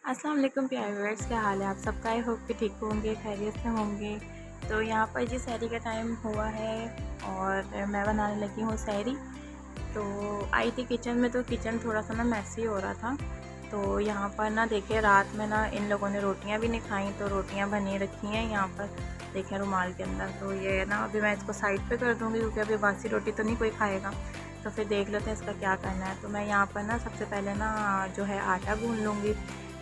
अस्सलाम वालेकुम प्यारे व्यूअर्स, क्या हाल है आप सबका। आई होप कि ठीक होंगे, खैरियत से होंगे। तो यहाँ पर जी सहरी का टाइम हुआ है और मैं बनाने लगी हूँ सहरी। तो आई थी किचन में, तो किचन थोड़ा सा ना मैसी हो रहा था। तो यहाँ पर ना देखिए, रात में ना इन लोगों ने रोटियाँ भी नहीं खाई, तो रोटियाँ बनी रखी हैं यहाँ पर देखें रुमाल के अंदर। तो ये ना अभी मैं इसको साइड पे कर दूँगी, क्योंकि अभी बासी रोटी तो नहीं कोई खाएगा। तो फिर देख लेते हैं इसका क्या करना है। तो मैं यहाँ पर ना सबसे पहले ना जो है आटा गूँध लूँगी।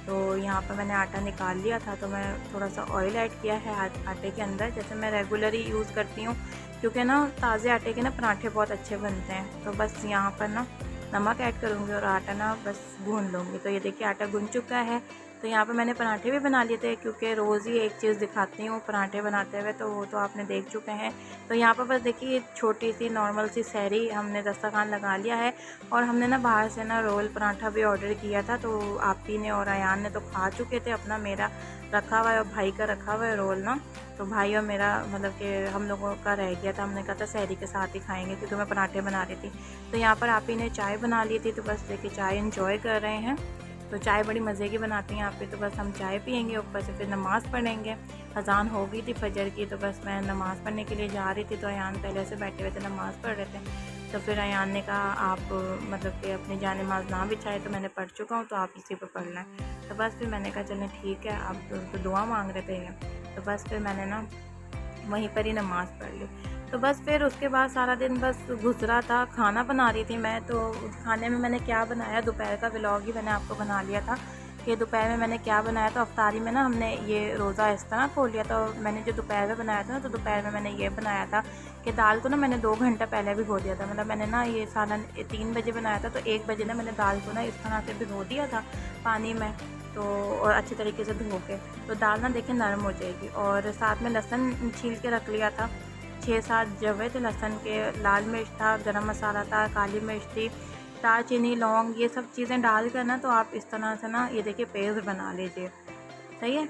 तो यहाँ पर मैंने आटा निकाल लिया था, तो मैं थोड़ा सा ऑयल ऐड किया है आटे के अंदर, जैसे मैं रेगुलर ही यूज़ करती हूँ, क्योंकि ना ताज़े आटे के ना पराठे बहुत अच्छे बनते हैं। तो बस यहाँ पर ना नमक ऐड करूँगी और आटा ना बस गूँध लूँगी। तो ये देखिए आटा गूँध चुका है। तो यहाँ पर मैंने पराठे भी बना लिए थे, क्योंकि रोज़ ही एक चीज़ दिखाती हूँ पराठे बनाते हुए, तो वो तो आपने देख चुके हैं। तो यहाँ पर बस देखिए छोटी सी नॉर्मल सी सहरी हमने दस्तरखान लगा लिया है। और हमने ना बाहर से ना रोल पराठा भी ऑर्डर किया था, तो आपी ने और अयान ने तो खा चुके थे अपना, मेरा रखा हुआ है और भाई का रखा हुआ है रोल ना। तो भाई और मेरा मतलब कि हम लोगों का रह गया था, हमने कहा था सहरी के साथ ही खाएंगे, क्योंकि मैं पराठे बना रही थी। तो यहाँ पर आपी ने चाय बना ली थी, तो बस देखिए चाय इंजॉय कर रहे हैं। तो चाय बड़ी मज़े की बनाती हैं आपी, तो बस हम चाय पियेंगे, ऊपर से फिर नमाज़ पढ़ेंगे। अज़ान हो गई थी फजर की, तो बस मैं नमाज़ पढ़ने के लिए जा रही थी, तो अयान पहले से बैठे हुए थे नमाज़ पढ़ रहे थे। तो फिर अयान ने कहा आप मतलब कि अपनी जान नमाज़ ना बिछाए, तो मैंने पढ़ चुका हूँ, तो आप इसी पर पढ़ लें। तो बस फिर मैंने कहा चलें ठीक है, आप तो दुआ मांग रहे थे ये। तो बस फिर मैंने ना वहीं पर ही नमाज़ पढ़ ली। तो बस फिर उसके बाद सारा दिन बस गुजरा था। खाना बना रही थी मैं, तो खाने में मैंने क्या बनाया, दोपहर का व्लॉग ही मैंने आपको बना लिया था कि दोपहर में मैंने क्या बनाया। तो अफ्तारी में ना हमने ये रोज़ा इस तरह खोल लिया था। मैंने जो दोपहर में बनाया था ना, तो दोपहर में मैंने ये बनाया था कि दाल को ना मैंने 2 घंटा पहले भिगो दिया था। मतलब मैंने ना ये सालन 3 बजे बनाया था, तो 1 बजे ना मैंने दाल को ना इस तरह से भिगो दिया था पानी में, तो और अच्छे तरीके से धो के। तो दाल ना देखिए नरम हो जाएगी। और साथ में लहसुन छील के रख लिया था, 6-7 जवे थे लहसुन के, लाल मिर्च था, गरम मसाला था, काली मिर्च थी, दालचीनी, लौंग, ये सब चीज़ें डाल कर ना तो आप इस तरह से ना ये देखिए पेस्ट बना लीजिए, सही है।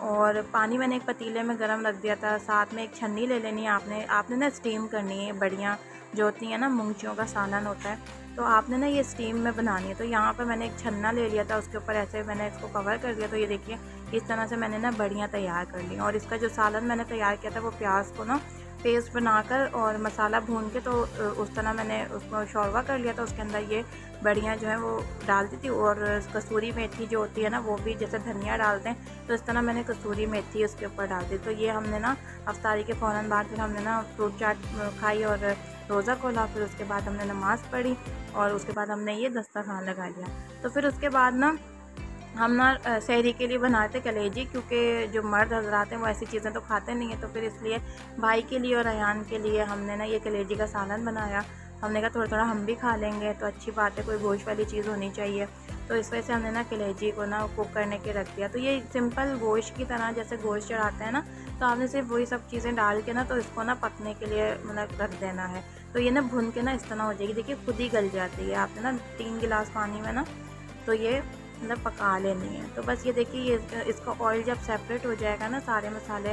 और पानी मैंने एक पतीले में गरम रख दिया था। साथ में एक छन्नी ले लेनी है आपने आपने ना स्टीम करनी है बढ़िया, जो होती है ना मूंगचियों का सालन होता है, तो आपने ना ये स्टीम में बनानी है। तो यहाँ पर मैंने एक छन्ना ले लिया था, उसके ऊपर ऐसे मैंने इसको कवर कर दिया। तो ये देखिए इस तरह से मैंने ना बढ़िया तैयार कर लिया। और इसका जो सालन मैंने तैयार किया था, वो प्याज को ना पेस्ट बनाकर और मसाला भून के, तो उस तरह मैंने उसको शोरवा कर लिया था। उसके अंदर ये बढ़िया जो है वो डाल दी थी। और कसूरी मेथी जो होती है ना, वो भी जैसे धनिया डालते हैं, तो इस तरह मैंने कसूरी मेथी उसके ऊपर डाल दी। तो ये हमने ना अफ्तारी के फ़ौरन बाद फिर हमने ना फ्रूट चाट खाई और रोज़ा खोला। फिर उसके बाद हमने नमाज़ पढ़ी और उसके बाद हमने ये दस्तरखान लगा लिया। तो फिर उसके बाद ना हम ना सहरी के लिए बनाते कलेजी, क्योंकि जो मर्द हजरात हैं वो ऐसी चीज़ें तो खाते नहीं हैं। तो फिर इसलिए भाई के लिए और अयान के लिए हमने ना ये कलेजी का सालन बनाया। हमने कहा थोड़ा थोड़ा हम भी खा लेंगे, तो अच्छी बात है, कोई गोश्त वाली चीज़ होनी चाहिए। तो इस वजह से हमने ना कलेजी को ना कुक करने के रख दिया। तो ये सिंपल गोश्त की तरह जैसे गोश्त चढ़ाते हैं ना, तो आपने सिर्फ वही सब चीज़ें डाल के ना तो इसको ना पकने के लिए मतलब रख देना है। तो ये ना भुन के ना इस तरह हो जाएगी, देखिए खुद ही गल जाती है। आपने ना 3 गिलास पानी में ना तो ये मतलब पका लेनी है। तो बस ये देखिए ये इसका ऑयल जब सेपरेट हो जाएगा ना, सारे मसाले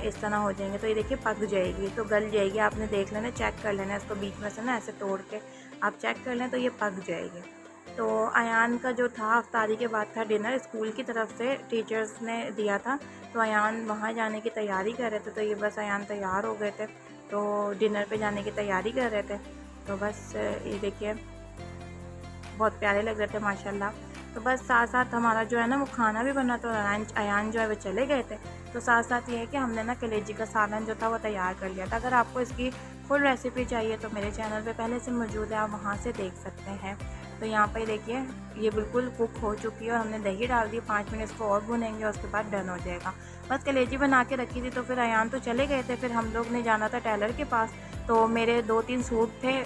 इस तरह हो जाएंगे, तो ये देखिए पक जाएगी, तो गल जाएगी। आपने देख लेना, चेक कर लेना, इसको बीच में से ना ऐसे तोड़ के आप चेक कर लें, तो ये पक जाएगी। तो अयान का जो था अफ्तारी के बाद था डिनर, स्कूल की तरफ से टीचर्स ने दिया था, तो अयान वहाँ जाने की तैयारी कर रहे थे। तो ये बस अयान तैयार हो गए थे, तो डिनर पे जाने की तैयारी कर रहे थे। तो बस ये देखिए बहुत प्यारे लग रहे थे माशाल्लाह। तो बस साथ साथ हमारा जो है ना वो खाना भी बना, तो अयान जो है वो चले गए थे। तो साथ साथ ये है कि हमने ना कलेजी का सालन जो था वो तैयार कर लिया था। अगर आपको इसकी फुल रेसिपी चाहिए तो मेरे चैनल पे पहले से मौजूद है, आप वहाँ से देख सकते हैं। तो यहाँ पर देखिए ये बिल्कुल कुक हो चुकी है और हमने दही डाल दी। 5 मिनट इसको और भुनेंगे और उसके बाद डन हो जाएगा। बस कलेजी बना के रखी थी, तो फिर अयान तो चले गए थे, फिर हम लोग ने जाना था टेलर के पास। तो मेरे 2-3 सूट थे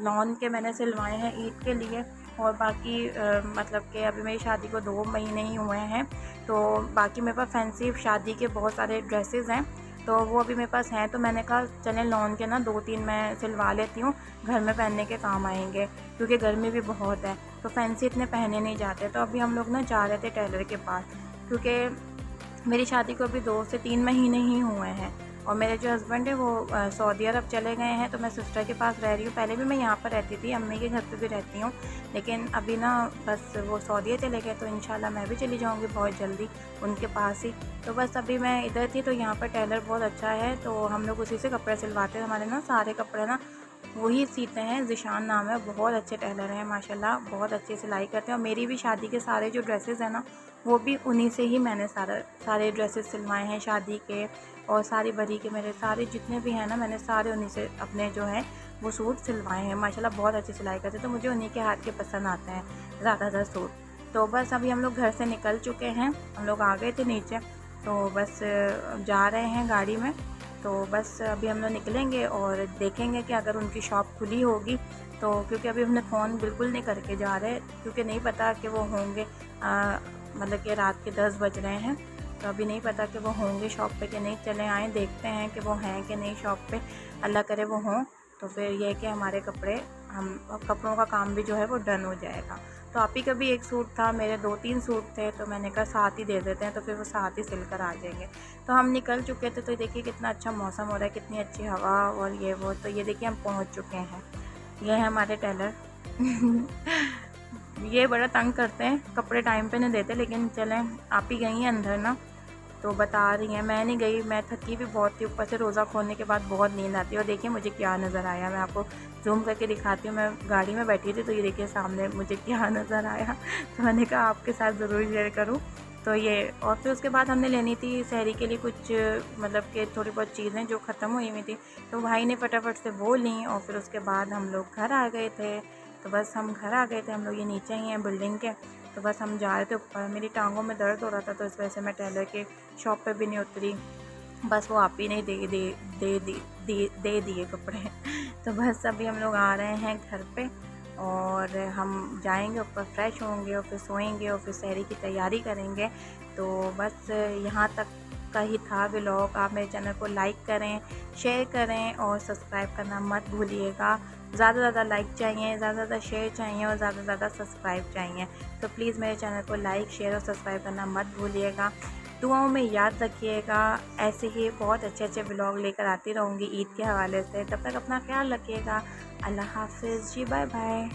लॉन के, मैंने सिलवाए हैं ईद के लिए। और बाकी मतलब कि अभी मेरी शादी को 2 महीने ही हुए हैं, तो बाकी मेरे पास फैंसी शादी के बहुत सारे ड्रेसेस हैं, तो वो अभी मेरे पास हैं। तो मैंने कहा चलें लॉन के ना 2-3 मैं सिलवा लेती हूँ, घर में पहनने के काम आएंगे, क्योंकि गर्मी भी बहुत है, तो फैंसी इतने पहने नहीं जाते। तो अभी हम लोग ना जा रहे थे टेलर के पास, क्योंकि मेरी शादी को अभी 2 से 3 महीने ही हुए हैं। और मेरे जो हस्बैंड है वो सऊदी अरब चले गए हैं, तो मैं सिस्टर के पास रह रही हूँ। पहले भी मैं यहाँ पर रहती थी, अम्मी के घर पे भी रहती हूँ, लेकिन अभी ना बस वो सऊदी चले गए, तो इंशाल्लाह मैं भी चली जाऊँगी बहुत जल्दी उनके पास ही। तो बस अभी मैं इधर थी, तो यहाँ पर टेलर बहुत अच्छा है, तो हम लोग उसी से कपड़े सिलवाते हैं। हमारे ना सारे कपड़े ना वही सीते हैं, ज़ीशान नाम है, बहुत अच्छे टेलर हैं माशाल्लाह, बहुत अच्छी सिलाई करते हैं। और मेरी भी शादी के सारे जो ड्रेसेस हैं ना, वो भी उन्हीं से ही मैंने सारे ड्रेसेस सिलवाए हैं शादी के, और सारी बरी के मेरे सारे जितने भी हैं ना, मैंने सारे उन्हीं से अपने जो हैं वो सूट सिलवाए हैं माशाल्लाह, बहुत अच्छी सिलाई करते हैं। तो मुझे उन्हीं के हाथ के पसंद आते हैं ज़्यादातर सूट। तो बस अभी हम लोग घर से निकल चुके हैं, हम लोग आ गए थे नीचे, तो बस जा रहे हैं गाड़ी में। तो बस अभी हम लोग निकलेंगे और देखेंगे कि अगर उनकी शॉप खुली होगी तो, क्योंकि अभी हमने फ़ोन बिल्कुल नहीं करके जा रहे, क्योंकि नहीं पता कि वो होंगे, मतलब कि रात के 10 बज रहे हैं, तो अभी नहीं पता कि वो होंगे शॉप पे कि नहीं। चले आए देखते हैं कि वो हैं कि नहीं शॉप पे, अल्लाह करे वो हों, तो फिर ये है कि हमारे कपड़ों का काम भी जो है वो डन हो जाएगा। तो आप ही का भी एक सूट था, मेरे 2-3 सूट थे, तो मैंने कहा साथ ही दे देते हैं, तो फिर वो साथ ही सिल कर आ जाएंगे। तो हम निकल चुके थे, तो देखिए कितना अच्छा मौसम हो रहा है, कितनी अच्छी हवा और ये वो। तो ये देखिए हम पहुंच चुके हैं, ये है हमारे टेलर ये बड़ा तंग करते हैं, कपड़े टाइम पे नहीं देते, लेकिन चलें, आप ही गई हैं अंदर ना, तो बता रही हैं। मैं नहीं गई, मैं थकी भी बहुत थी, ऊपर से रोज़ा खोलने के बाद बहुत नींद आती है। और देखिए मुझे क्या नज़र आया, मैं आपको जूम करके दिखाती हूँ। मैं गाड़ी में बैठी थी, तो ये देखिए सामने मुझे क्या नज़र आया, तो मैंने कहा आपके साथ ज़रूर शेयर करूँ। तो ये, और फिर उसके बाद हमने लेनी थी सहरी के लिए कुछ, मतलब कि थोड़ी बहुत चीज़ें जो ख़त्म हुई हुई थी, तो भाई ने फटाफट से वो लीं, और फिर उसके बाद हम लोग घर आ गए थे। तो बस हम घर आ गए थे, हम लोग ये नीचे ही हैं बिल्डिंग के, तो बस हम जा रहे थे ऊपर। मेरी टांगों में दर्द हो रहा था, तो इस वजह से मैं टेलर के शॉप पे भी नहीं उतरी, बस वो आप ही नहीं दे दिए कपड़े तो बस अभी हम लोग आ रहे हैं घर पे, और हम जाएंगे ऊपर, फ्रेश होंगे और फिर सोएंगे और फिर सहरी की तैयारी करेंगे। तो बस यहाँ तक का ही था व्लॉग। आप मेरे चैनल को लाइक करें, शेयर करें और सब्सक्राइब करना मत भूलिएगा। ज़्यादा से ज़्यादा लाइक चाहिए, ज़्यादा से ज़्यादा शेयर चाहिए और ज़्यादा से ज़्यादा सब्सक्राइब चाहिए। तो प्लीज़ मेरे चैनल को लाइक, शेयर और सब्सक्राइब करना मत भूलिएगा। दुआओं में याद रखिएगा, ऐसे ही बहुत अच्छे अच्छे व्लॉग लेकर आती रहूँगी ईद के हवाले से। तब तक अपना ख्याल रखिएगा। अल्लाह हाफ़िज़ जी, बाय बाय।